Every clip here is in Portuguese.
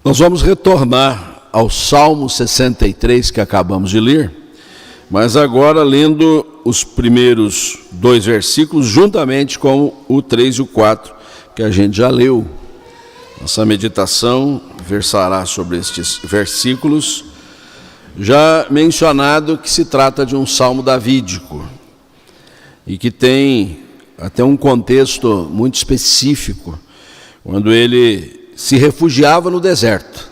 Nós vamos retornar ao Salmo 63 que acabamos de ler, mas agora lendo os primeiros 2 versículos juntamente com o 3 e o 4 que a gente já leu. Nossa meditação versará sobre estes versículos, já mencionado que se trata de um salmo davídico e que tem até um contexto muito específico, quando ele se refugiava no deserto,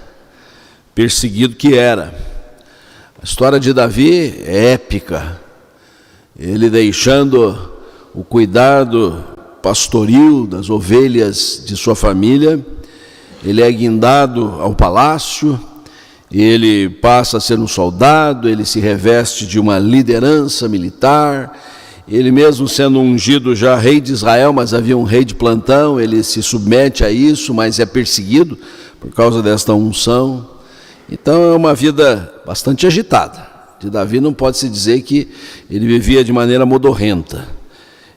perseguido que era. A história de Davi é épica, ele deixando o cuidado pastoril das ovelhas de sua família, ele é guindado ao palácio, ele passa a ser um soldado, ele se reveste de uma liderança militar, ele mesmo sendo ungido já rei de Israel, mas havia um rei de plantão, ele se submete a isso, mas é perseguido por causa desta unção. Então é uma vida bastante agitada. De Davi não pode-se dizer que ele vivia de maneira modorrenta.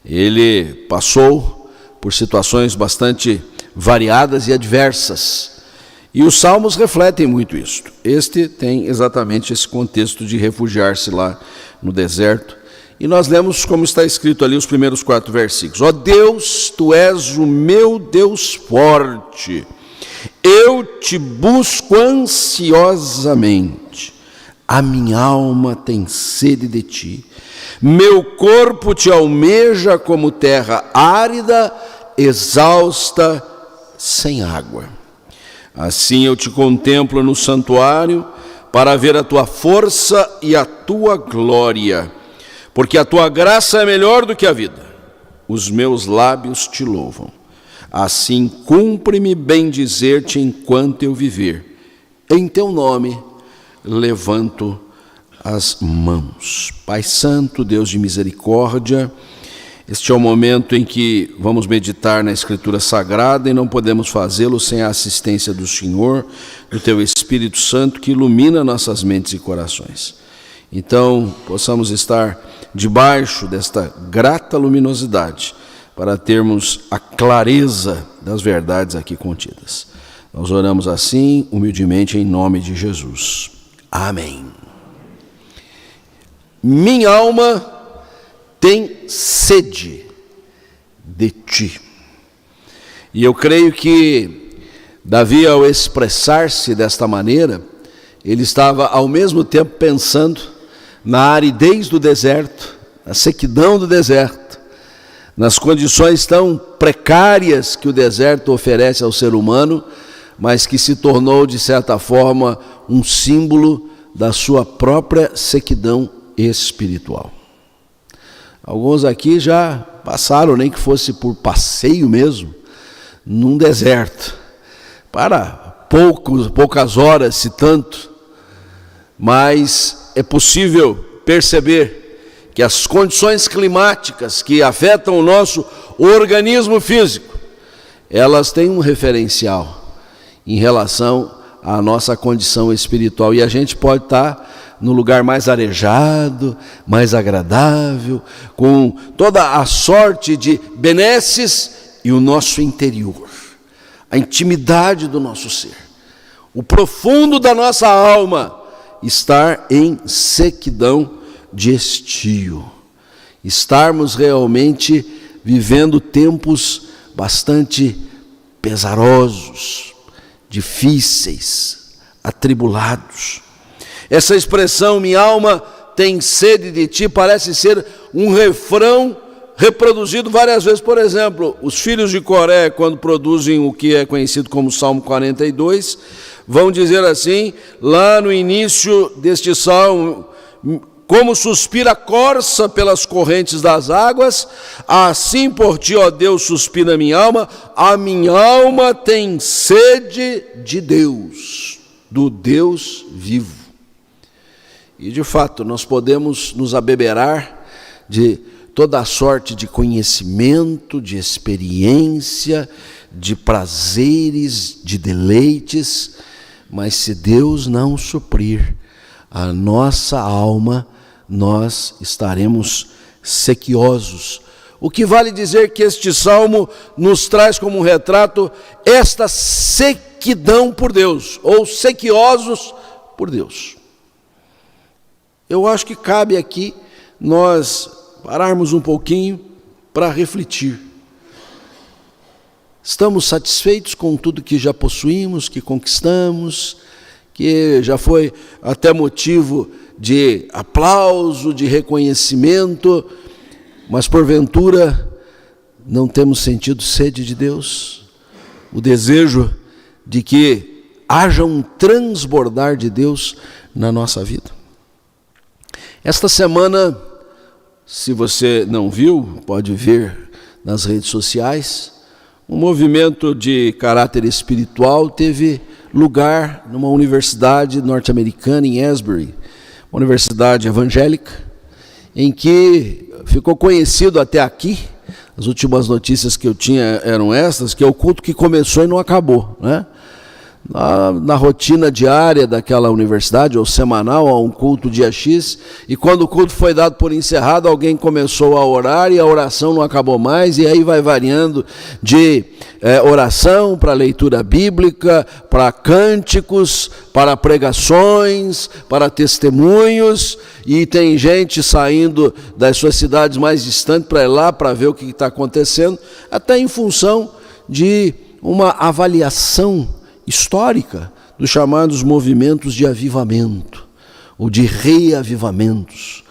Ele passou por situações bastante variadas e adversas. E os salmos refletem muito isso. Este tem exatamente esse contexto de refugiar-se lá no deserto. E nós lemos como está escrito ali os primeiros 4 versículos. Ó Deus, Tu és o meu Deus forte, eu te busco ansiosamente, a minha alma tem sede de Ti, meu corpo Te almeja como terra árida, exausta, sem água. Assim eu Te contemplo no santuário, para ver a Tua força e a Tua glória, porque a Tua graça é melhor do que a vida. Os meus lábios Te louvam. Assim cumpre-me bem dizer-Te enquanto eu viver. Em Teu nome levanto as mãos. Pai Santo, Deus de misericórdia, este é o momento em que vamos meditar na Escritura Sagrada e não podemos fazê-lo sem a assistência do Senhor, do Teu Espírito Santo que ilumina nossas mentes e corações. Então, possamos estar debaixo desta grata luminosidade para termos a clareza das verdades aqui contidas. Nós oramos assim, humildemente, em nome de Jesus. Amém. Minha alma tem sede de Ti. E eu creio que Davi, ao expressar-se desta maneira, ele estava ao mesmo tempo pensando na aridez do deserto, na sequidão do deserto, nas condições tão precárias que o deserto oferece ao ser humano, mas que se tornou, de certa forma, um símbolo da sua própria sequidão espiritual. Alguns aqui já passaram, nem que fosse por passeio mesmo, num deserto, para poucas horas, se tanto, mas é possível perceber que as condições climáticas que afetam o nosso organismo físico, elas têm um referencial em relação à nossa condição espiritual. E a gente pode estar no lugar mais arejado, mais agradável, com toda a sorte de benesses e o nosso interior, a intimidade do nosso ser, o profundo da nossa alma, estar em sequidão de estio, estarmos realmente vivendo tempos bastante pesarosos, difíceis, atribulados. Essa expressão, minha alma tem sede de Ti, parece ser um refrão reproduzido várias vezes. Por exemplo, os filhos de Coré, quando produzem o que é conhecido como Salmo 42, vão dizer assim, lá no início deste salmo: como suspira a corça pelas correntes das águas, assim por Ti, ó Deus, suspira a minha alma tem sede de Deus, do Deus vivo. E de fato, nós podemos nos abeberar de toda a sorte de conhecimento, de experiência, de prazeres, de deleites, mas se Deus não suprir a nossa alma, nós estaremos sequiosos. O que vale dizer que este salmo nos traz como um retrato esta sequidão sequidão por Deus, ou sequiosos por Deus. Eu acho que cabe aqui nós pararmos um pouquinho para refletir. Estamos satisfeitos com tudo que já possuímos, que conquistamos, que já foi até motivo de aplauso, de reconhecimento, mas porventura não temos sentido sede de Deus, o desejo de que haja um transbordar de Deus na nossa vida. Esta semana, se você não viu, pode ver nas redes sociais, um movimento de caráter espiritual teve lugar numa universidade norte-americana em Asbury, uma universidade evangélica, em que ficou conhecido até aqui, as últimas notícias que eu tinha eram essas, que é o culto que começou e não acabou, né? Na rotina diária daquela universidade, ou semanal, há um culto dia X, e quando o culto foi dado por encerrado, alguém começou a orar e a oração não acabou mais, e aí vai variando de oração para leitura bíblica, para cânticos, para pregações, para testemunhos, e tem gente saindo das suas cidades mais distantes para ir lá para ver o que está acontecendo, até em função de uma avaliação histórica dos chamados movimentos de avivamento, ou de reavivamentos,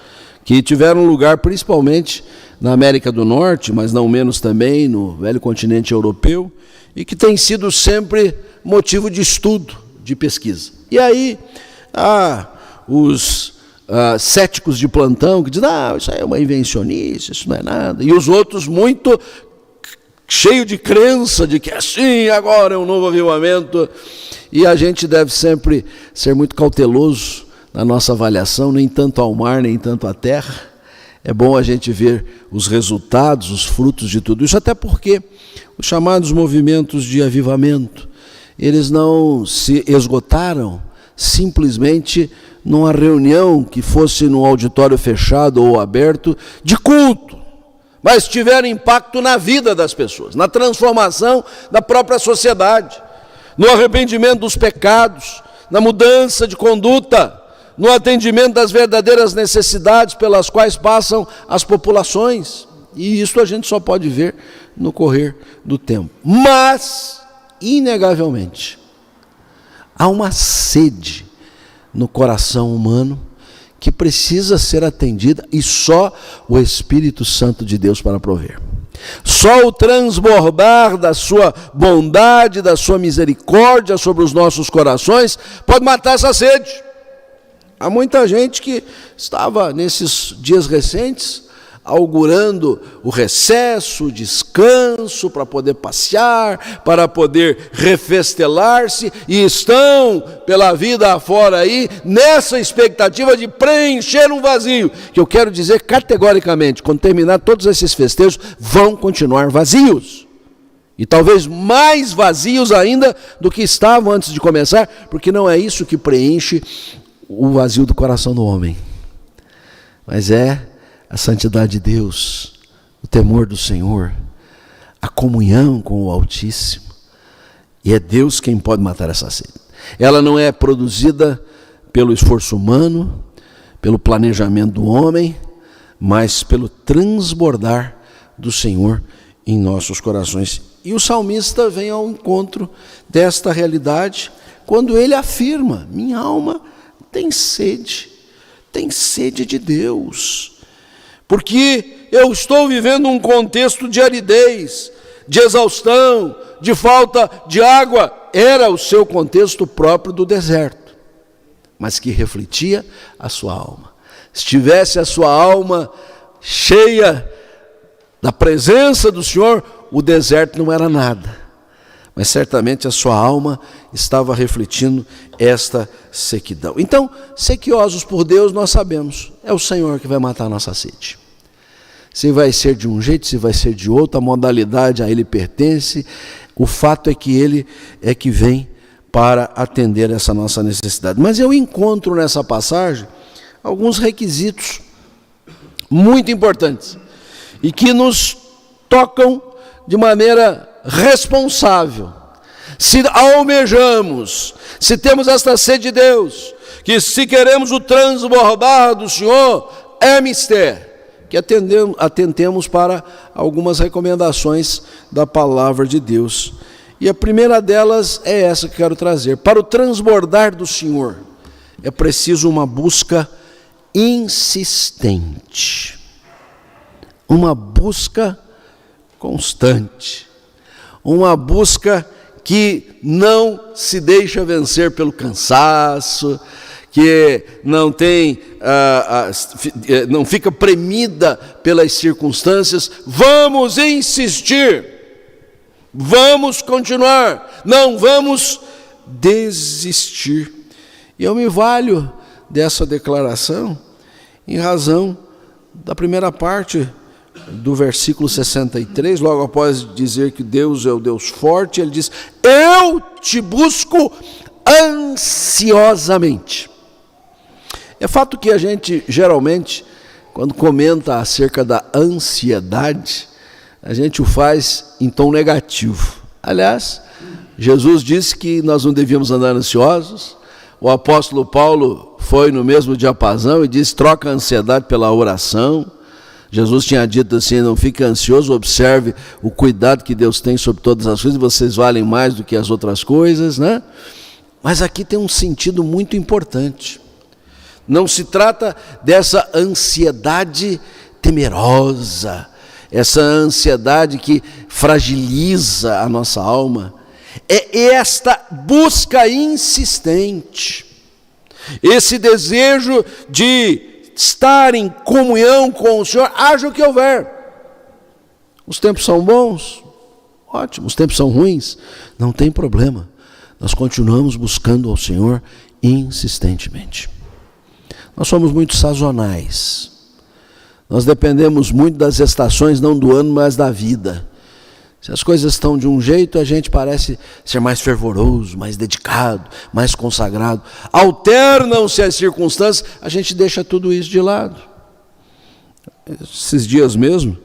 que tiveram lugar principalmente na América do Norte, mas não menos também no velho continente europeu, e que tem sido sempre motivo de estudo, de pesquisa. E aí, os céticos de plantão que dizem, isso aí é uma invencionice, isso não é nada, e os outros muito cheio de crença de que assim agora é um novo avivamento, e a gente deve sempre ser muito cauteloso na nossa avaliação, nem tanto ao mar, nem tanto à terra. É bom a gente ver os resultados, os frutos de tudo isso, até porque os chamados movimentos de avivamento, eles não se esgotaram simplesmente numa reunião que fosse num auditório fechado ou aberto de culto, mas tiveram impacto na vida das pessoas, na transformação da própria sociedade, no arrependimento dos pecados, na mudança de conduta, no atendimento das verdadeiras necessidades pelas quais passam as populações. E isso a gente só pode ver no correr do tempo. Mas, inegavelmente, há uma sede no coração humano que precisa ser atendida, e só o Espírito Santo de Deus para prover. Só o transbordar da sua bondade, da sua misericórdia sobre os nossos corações pode matar essa sede. Há muita gente que estava nesses dias recentes augurando o recesso, o descanso, para poder passear, para poder refestelar-se, e estão pela vida afora aí, nessa expectativa de preencher um vazio, que eu quero dizer categoricamente, quando terminar todos esses festejos, vão continuar vazios, e talvez mais vazios ainda do que estavam antes de começar, porque não é isso que preenche o vazio do coração do homem, mas é a santidade de Deus, o temor do Senhor, a comunhão com o Altíssimo. E é Deus quem pode matar essa sede. Ela não é produzida pelo esforço humano, pelo planejamento do homem, mas pelo transbordar do Senhor em nossos corações. E o salmista vem ao encontro desta realidade quando ele afirma: minha alma tem sede de Deus. Porque eu estou vivendo um contexto de aridez, de exaustão, de falta de água. Era o seu contexto próprio do deserto, mas que refletia a sua alma. Se tivesse a sua alma cheia da presença do Senhor, o deserto não era nada. Mas certamente a sua alma estava refletindo esta sequidão. Então, sequiosos por Deus, nós sabemos, é o Senhor que vai matar a nossa sede. Se vai ser de um jeito, se vai ser de outro, a modalidade a Ele pertence. O fato é que Ele é que vem para atender essa nossa necessidade. Mas eu encontro nessa passagem alguns requisitos muito importantes e que nos tocam de maneira responsável. se almejamos, se temos esta sede de Deus, que se queremos o transbordar do Senhor, é mistério, que atentemos para algumas recomendações da palavra de Deus. E a primeira delas é essa que quero trazer. Para o transbordar do Senhor, é preciso uma busca insistente, uma busca constante, uma busca que não se deixa vencer pelo cansaço, que não fica premida pelas circunstâncias. Vamos insistir, vamos continuar, não vamos desistir. E eu me valho dessa declaração em razão da primeira parte do versículo 63, logo após dizer que Deus é o Deus forte, ele diz: eu te busco ansiosamente. É fato que a gente, geralmente, quando comenta acerca da ansiedade, a gente o faz em tom negativo. Aliás, Jesus disse que nós não devíamos andar ansiosos. O apóstolo Paulo foi no mesmo diapasão e disse: troca a ansiedade pela oração. Jesus tinha dito assim: não fique ansioso, observe o cuidado que Deus tem sobre todas as coisas, vocês valem mais do que as outras coisas, né? Mas aqui tem um sentido muito importante. Não se trata dessa ansiedade temerosa, essa ansiedade que fragiliza a nossa alma. É esta busca insistente, esse desejo de estar em comunhão com o Senhor, haja o que houver. Os tempos são bons, ótimo. Os tempos são ruins, não tem problema. Nós continuamos buscando ao Senhor insistentemente. Nós somos muito sazonais. Nós dependemos muito das estações, não do ano, mas da vida. Se as coisas estão de um jeito, a gente parece ser mais fervoroso, mais dedicado, mais consagrado. Alternam-se as circunstâncias, a gente deixa tudo isso de lado. Esses dias mesmo,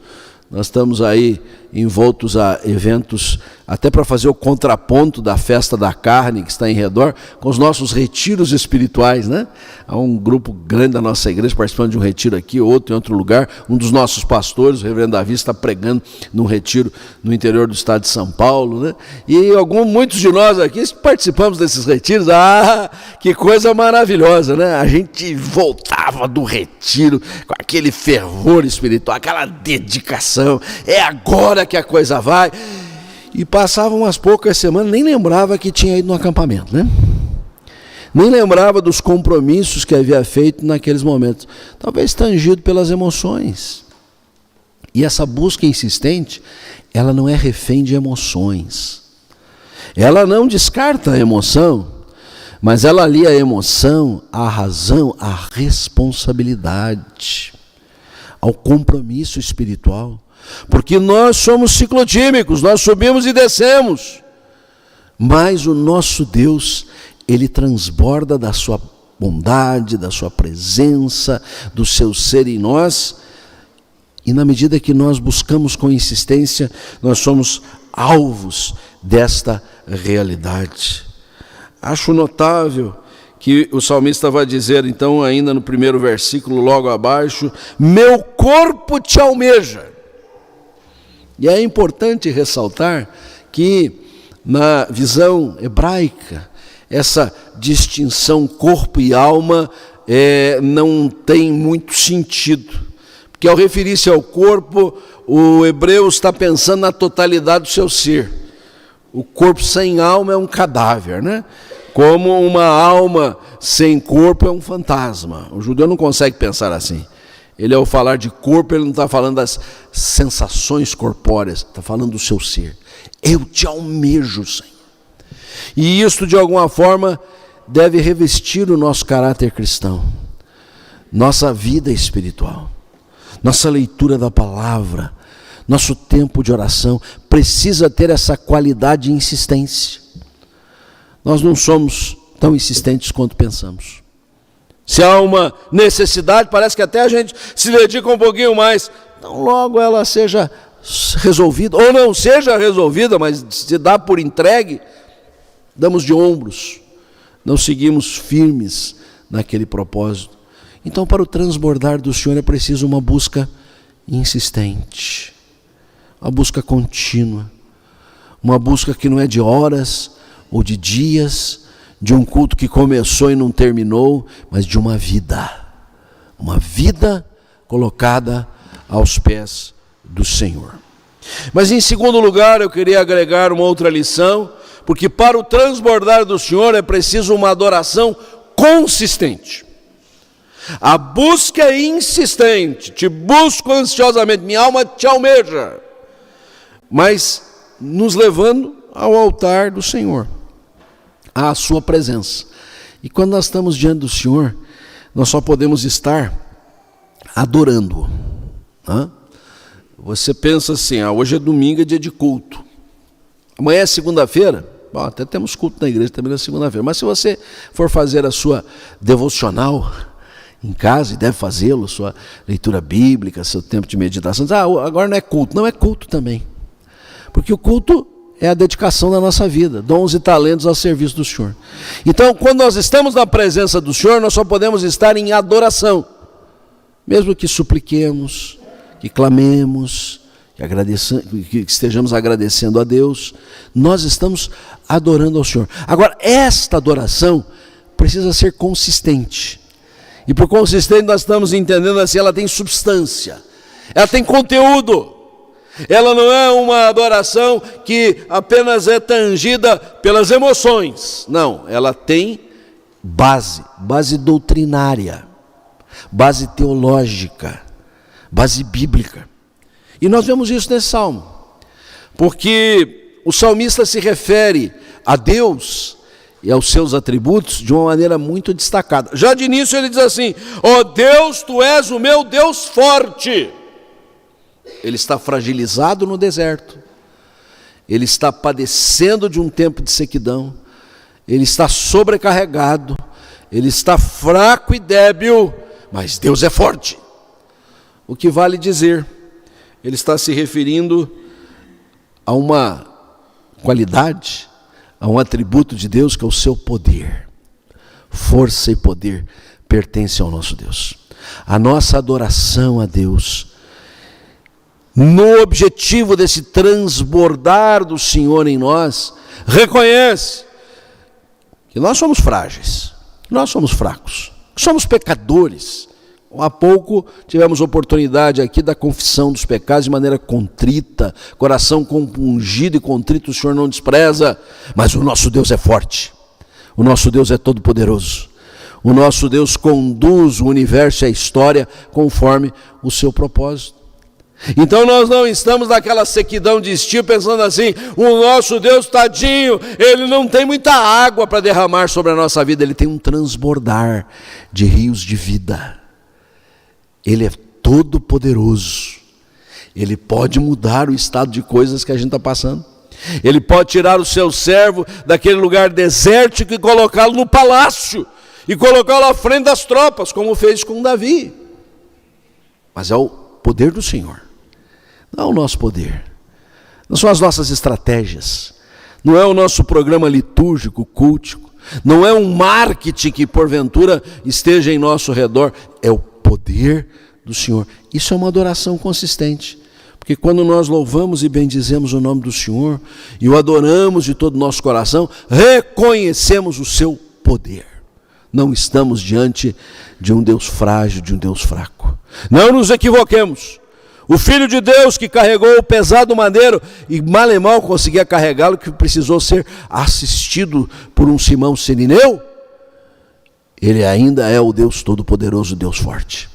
nós estamos aí envoltos a eventos, até para fazer o contraponto da festa da carne que está em redor, com os nossos retiros espirituais, né? Há um grupo grande da nossa igreja participando de um retiro aqui, outro em outro lugar. Um dos nossos pastores, o reverendo Davi, está pregando num retiro no interior do estado de São Paulo, né? E muitos de nós aqui participamos desses retiros. Que coisa maravilhosa, né? A gente voltava do retiro com aquele fervor espiritual, aquela dedicação. É agora que a coisa vai. E passavam umas poucas semanas, nem lembrava que tinha ido no acampamento, né? Nem lembrava dos compromissos que havia feito naqueles momentos. Talvez tangido pelas emoções. E essa busca insistente, ela não é refém de emoções. Ela não descarta a emoção, mas ela alia a emoção à razão, à responsabilidade, ao compromisso espiritual. Porque nós somos ciclotímicos, nós subimos e descemos. Mas o nosso Deus, Ele transborda da sua bondade, da sua presença, do seu ser em nós. E na medida que nós buscamos com insistência, nós somos alvos desta realidade. Acho notável que o salmista vai dizer, então, ainda no primeiro versículo, logo abaixo: meu corpo te almeja. E é importante ressaltar que, na visão hebraica, essa distinção corpo e alma não tem muito sentido. Porque ao referir-se ao corpo, o hebreu está pensando na totalidade do seu ser. O corpo sem alma é um cadáver, né? Como uma alma sem corpo é um fantasma. O judeu não consegue pensar assim. Ele, ao falar de corpo, ele não está falando das sensações corpóreas, está falando do seu ser. Eu te almejo, Senhor. E isso, de alguma forma, deve revestir o nosso caráter cristão, nossa vida espiritual, nossa leitura da palavra, nosso tempo de oração, precisa ter essa qualidade de insistência. Nós não somos tão insistentes quanto pensamos. Se há uma necessidade, parece que até a gente se dedica um pouquinho mais. Então logo ela seja resolvida, ou não seja resolvida, mas se dá por entregue, damos de ombros, não seguimos firmes naquele propósito. Então, para o transbordar do Senhor é preciso uma busca insistente, uma busca contínua, uma busca que não é de horas ou de dias, de um culto que começou e não terminou, mas de uma vida colocada aos pés do Senhor. Mas em segundo lugar, eu queria agregar uma outra lição, porque para o transbordar do Senhor é preciso uma adoração consistente. A busca é insistente, te busco ansiosamente, minha alma te almeja, mas nos levando ao altar do Senhor, à sua presença. E quando nós estamos diante do Senhor, nós só podemos estar adorando-o. Você pensa assim, hoje é domingo, é dia de culto. Amanhã é segunda-feira, até temos culto na igreja também na segunda-feira, mas se você for fazer a sua devocional em casa, e deve fazê-lo, sua leitura bíblica, seu tempo de meditação, agora não é culto. Não é culto também, porque o culto é a dedicação da nossa vida, dons e talentos ao serviço do Senhor. Então, quando nós estamos na presença do Senhor, nós só podemos estar em adoração, mesmo que supliquemos, que clamemos, que estejamos agradecendo a Deus, nós estamos adorando ao Senhor. Agora, esta adoração precisa ser consistente. E por consistente nós estamos entendendo assim, ela tem substância, ela tem conteúdo. Ela não é uma adoração que apenas é tangida pelas emoções. Não, ela tem base doutrinária, base teológica, base bíblica. E nós vemos isso nesse salmo, porque o salmista se refere a Deus e aos seus atributos de uma maneira muito destacada. Já de início ele diz assim: ó Deus, tu és o meu Deus forte. Ele está fragilizado no deserto, ele está padecendo de um tempo de sequidão, ele está sobrecarregado, ele está fraco e débil, mas Deus é forte. O que vale dizer, ele está se referindo a uma qualidade, a um atributo de Deus que é o seu poder. Força e poder pertencem ao nosso Deus. A nossa adoração a Deus, no objetivo desse transbordar do Senhor em nós, reconhece que nós somos frágeis, que nós somos fracos, que somos pecadores. Há pouco tivemos oportunidade aqui da confissão dos pecados de maneira contrita, coração compungido e contrito o Senhor não despreza, mas o nosso Deus é forte, o nosso Deus é todo poderoso, o nosso Deus conduz o universo e a história conforme o seu propósito. Então nós não estamos naquela sequidão de estio pensando assim, o nosso Deus tadinho, ele não tem muita água para derramar sobre a nossa vida, ele tem um transbordar de rios de vida. Ele é todo poderoso, ele pode mudar o estado de coisas que a gente está passando, ele pode tirar o seu servo daquele lugar desértico e colocá-lo no palácio, e colocá-lo à frente das tropas, como fez com Davi. Mas é o poder do Senhor, não é o nosso poder, não são as nossas estratégias, não é o nosso programa litúrgico, cultico, não é um marketing que porventura esteja em nosso redor, é o poder do Senhor. Isso é uma adoração consistente, porque quando nós louvamos e bendizemos o nome do Senhor e o adoramos de todo o nosso coração, reconhecemos o seu poder. Não estamos diante de um Deus frágil, de um Deus fraco. Não nos equivoquemos. O Filho de Deus que carregou o pesado madeiro e mal e mal conseguia carregá-lo, que precisou ser assistido por um Simão Sirineu, ele ainda é o Deus Todo-Poderoso, Deus forte.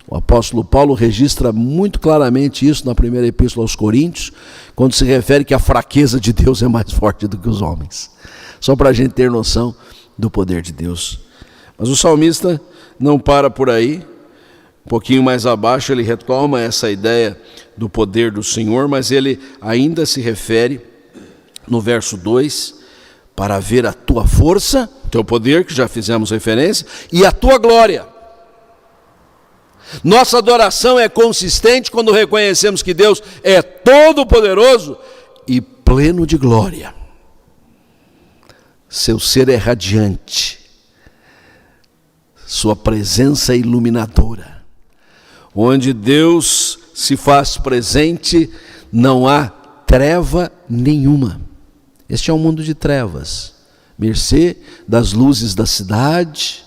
O apóstolo Paulo registra muito claramente isso na primeira epístola aos Coríntios, quando se refere que a fraqueza de Deus é mais forte do que os homens. Só para a gente ter noção do poder de Deus. Mas o salmista não para por aí. Um pouquinho mais abaixo ele retoma essa ideia do poder do Senhor, mas ele ainda se refere no verso 2, para ver a tua força, teu poder, que já fizemos referência, e a tua glória. Nossa adoração é consistente quando reconhecemos que Deus é todo poderoso e pleno de glória. seu ser é radiante, sua presença é iluminadora. Onde Deus se faz presente, não há treva nenhuma. Este é um mundo de trevas, mercê das luzes da cidade,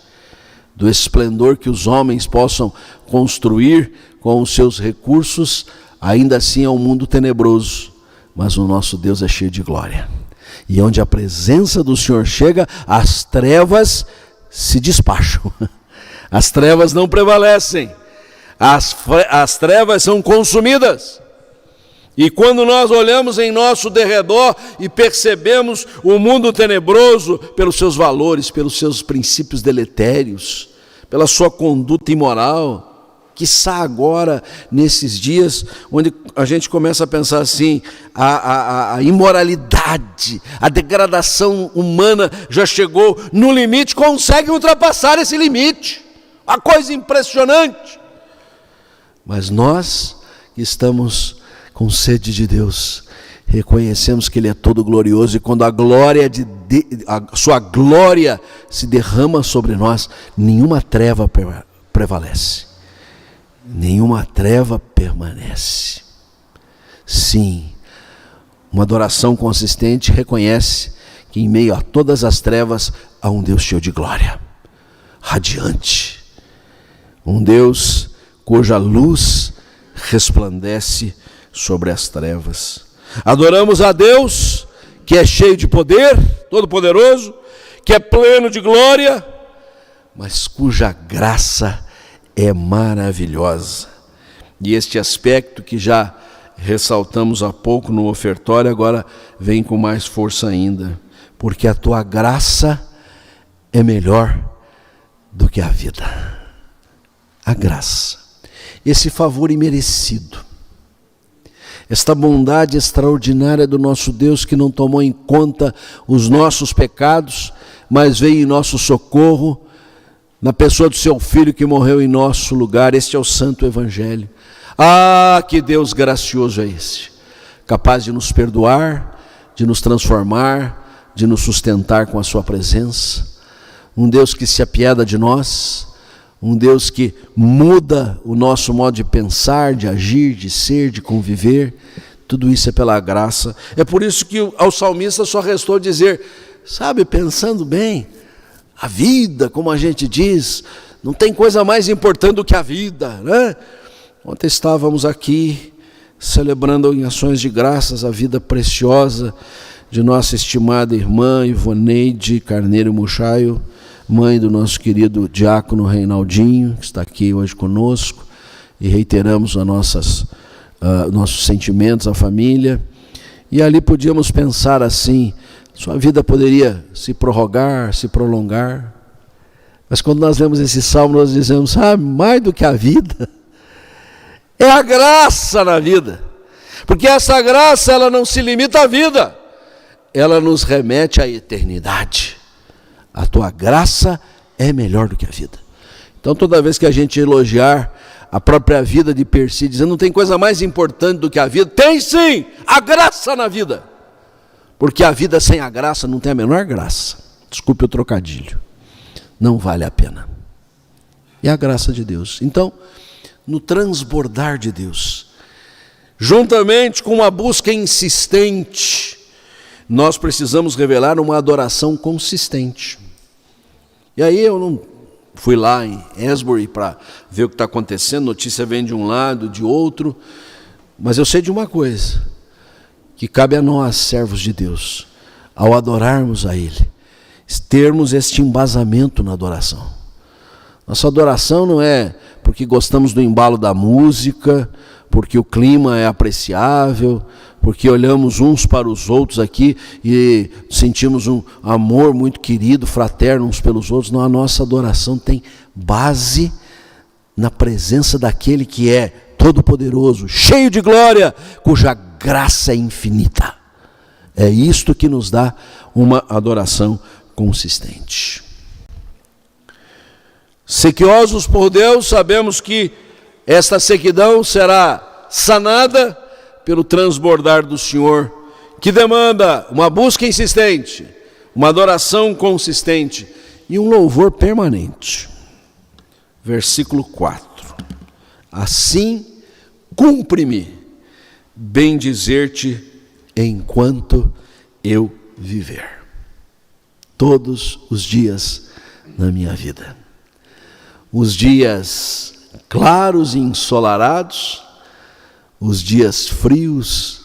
do esplendor que os homens possam construir com os seus recursos. Ainda assim é um mundo tenebroso, mas o nosso Deus é cheio de glória. E onde a presença do Senhor chega, as trevas se despacham. As trevas não prevalecem. As trevas são consumidas. E quando nós olhamos em nosso derredor e percebemos o mundo tenebroso pelos seus valores, pelos seus princípios deletérios, pela sua conduta imoral, quiçá agora, nesses dias, onde a gente começa a pensar assim, a imoralidade, a degradação humana já chegou no limite, consegue ultrapassar esse limite. Uma coisa impressionante. Mas nós que estamos com sede de Deus, reconhecemos que Ele é todo glorioso, e quando a sua glória se derrama sobre nós, nenhuma treva prevalece, nenhuma treva permanece. Sim, uma adoração consistente reconhece que em meio a todas as trevas há um Deus cheio de glória, radiante, um Deus cuja luz resplandece sobre as trevas. Adoramos a Deus que é cheio de poder, todo-poderoso, que é pleno de glória, mas cuja graça é maravilhosa. E este aspecto que já ressaltamos há pouco no ofertório, agora vem com mais força ainda, porque a tua graça é melhor do que a vida. A graça, esse favor imerecido, esta bondade extraordinária do nosso Deus, que não tomou em conta os nossos pecados, mas veio em nosso socorro, na pessoa do seu Filho que morreu em nosso lugar. Este é o Santo Evangelho. Ah, que Deus gracioso é esse, capaz de nos perdoar, de nos transformar, de nos sustentar com a sua presença. Um Deus que se apieda de nós, um Deus que muda o nosso modo de pensar, de agir, de ser, de conviver. Tudo isso é pela graça. É por isso que ao salmista só restou dizer, sabe, pensando bem, a vida, como a gente diz, não tem coisa mais importante do que a vida, né? Ontem estávamos aqui celebrando em ações de graças a vida preciosa de nossa estimada irmã Ivoneide Carneiro Muchaio, mãe do nosso querido diácono Reinaldinho, que está aqui hoje conosco, e reiteramos nossos sentimentos à família. E ali podíamos pensar assim, sua vida poderia se prorrogar, se prolongar, mas quando nós lemos esse salmo, nós dizemos, sabe, mais do que a vida, é a graça na vida, porque essa graça, ela não se limita à vida, ela nos remete à eternidade. A tua graça é melhor do que a vida. Então toda vez que a gente elogiar a própria vida de per si, dizendo não tem coisa mais importante do que a vida, tem sim a graça na vida, porque a vida sem a graça não tem a menor graça. Desculpe o trocadilho, não vale a pena. E a graça de Deus, então, no transbordar de Deus, juntamente com uma busca insistente, nós precisamos revelar uma adoração consistente. E aí eu não fui lá em Asbury para ver o que está acontecendo, notícia vem de um lado, de outro, mas eu sei de uma coisa, que cabe a nós, servos de Deus, ao adorarmos a Ele, termos este embasamento na adoração. Nossa adoração não é porque gostamos do embalo da música, porque o clima é apreciável, porque olhamos uns para os outros aqui e sentimos um amor muito querido, fraterno uns pelos outros. Não, a nossa adoração tem base na presença daquele que é todo-poderoso, cheio de glória, cuja graça é infinita. É isto que nos dá uma adoração consistente. Sequiosos por Deus, sabemos que esta sequidão será sanada pelo transbordar do Senhor, que demanda uma busca insistente, uma adoração consistente e um louvor permanente. Versículo 4. Assim cumpre-me bendizer-te enquanto eu viver. Todos os dias na minha vida. Os dias claros e ensolarados, os dias frios,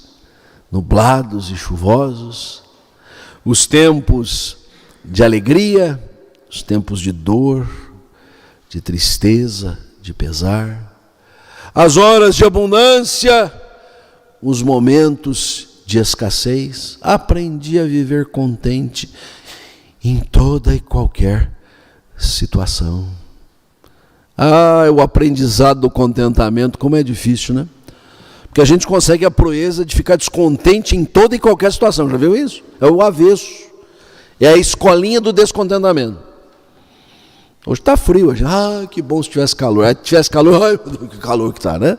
nublados e chuvosos, os tempos de alegria, os tempos de dor, de tristeza, de pesar, as horas de abundância, os momentos de escassez. Aprendi a viver contente em toda e qualquer situação. O aprendizado do contentamento, como é difícil, né? Porque a gente consegue a proeza de ficar descontente em toda e qualquer situação. Já viu isso? É o avesso. É a escolinha do descontentamento. Hoje está frio. Hoje, que bom se tivesse calor. Se tivesse calor, que calor que está, né?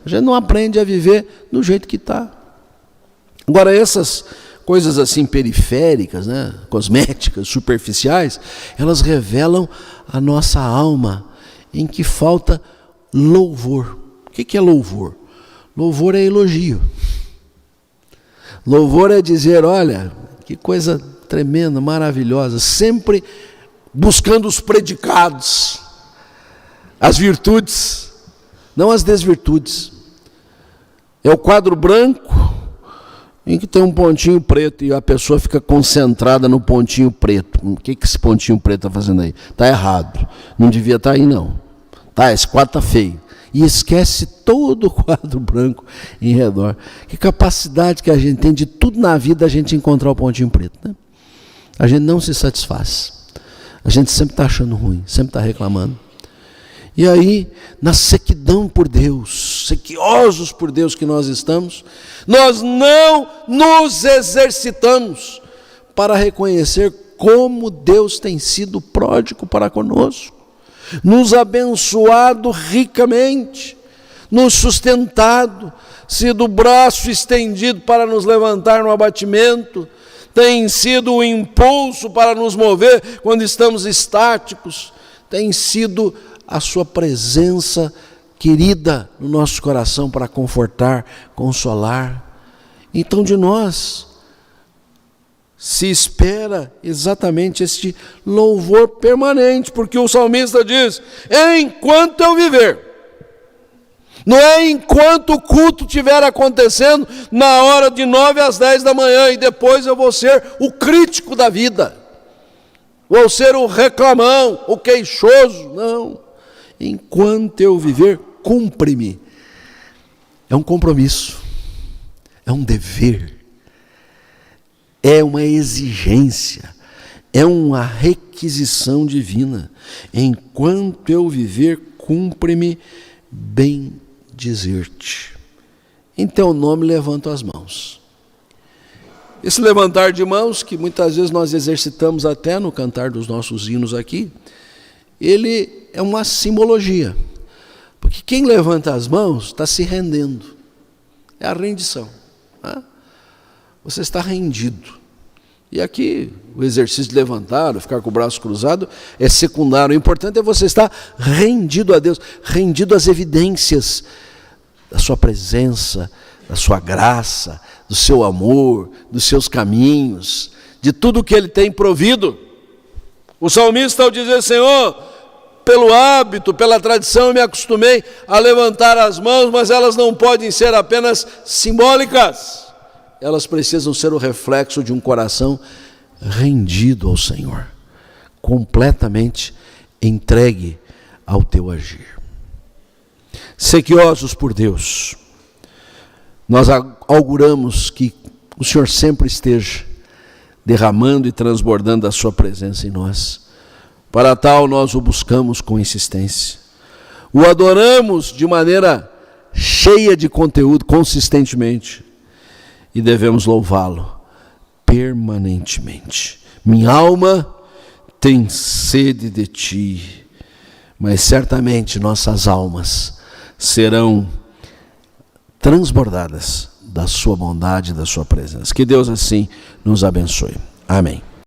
A gente não aprende a viver do jeito que está. Agora, essas coisas assim periféricas, né? Cosméticas, superficiais, elas revelam a nossa alma, em que falta louvor. O que é louvor? Louvor é elogio. Louvor é dizer, olha, que coisa tremenda, maravilhosa, sempre buscando os predicados, as virtudes, não as desvirtudes. É o quadro branco em que tem um pontinho preto e a pessoa fica concentrada no pontinho preto. O que esse pontinho preto está fazendo aí? Está errado, não devia estar aí não. Esse quadro está feio. E esquece todo o quadro branco em redor. Que capacidade que a gente tem de tudo na vida a gente encontrar o pontinho preto, né? A gente não se satisfaz. A gente sempre está achando ruim, sempre está reclamando. E aí, na sequidão por Deus, sequiosos por Deus que nós estamos, nós não nos exercitamos para reconhecer como Deus tem sido pródigo para conosco, nos abençoado ricamente, nos sustentado, sido o braço estendido para nos levantar no abatimento, tem sido o impulso para nos mover quando estamos estáticos, tem sido a sua presença querida no nosso coração para confortar, consolar. Então de nós se espera exatamente este louvor permanente, porque o salmista diz, enquanto eu viver. Não é enquanto o culto estiver acontecendo na hora de 9 às 10 da manhã e depois eu vou ser o crítico da vida, vou ser o reclamão, o queixoso. Não, enquanto eu viver, cumpre-me. É um compromisso, é um dever, é uma exigência, é uma requisição divina. Enquanto eu viver, cumpre-me bem dizer-te. Em teu nome levanto as mãos. Esse levantar de mãos, que muitas vezes nós exercitamos até no cantar dos nossos hinos aqui, ele é uma simbologia. Porque quem levanta as mãos está se rendendo. É a rendição. Você está rendido. E aqui o exercício de levantar, ficar com o braço cruzado, é secundário. O importante é você estar rendido a Deus, rendido às evidências da sua presença, da sua graça, do seu amor, dos seus caminhos, de tudo que Ele tem provido. O salmista, ao dizer, Senhor, pelo hábito, pela tradição, eu me acostumei a levantar as mãos, mas elas não podem ser apenas simbólicas. Elas precisam ser o reflexo de um coração rendido ao Senhor, completamente entregue ao teu agir. Sequiosos por Deus, nós auguramos que o Senhor sempre esteja derramando e transbordando a sua presença em nós. Para tal, nós o buscamos com insistência. O adoramos de maneira cheia de conteúdo, consistentemente. E devemos louvá-lo permanentemente. Minha alma tem sede de ti, mas certamente nossas almas serão transbordadas da sua bondade e da sua presença. Que Deus assim nos abençoe. Amém.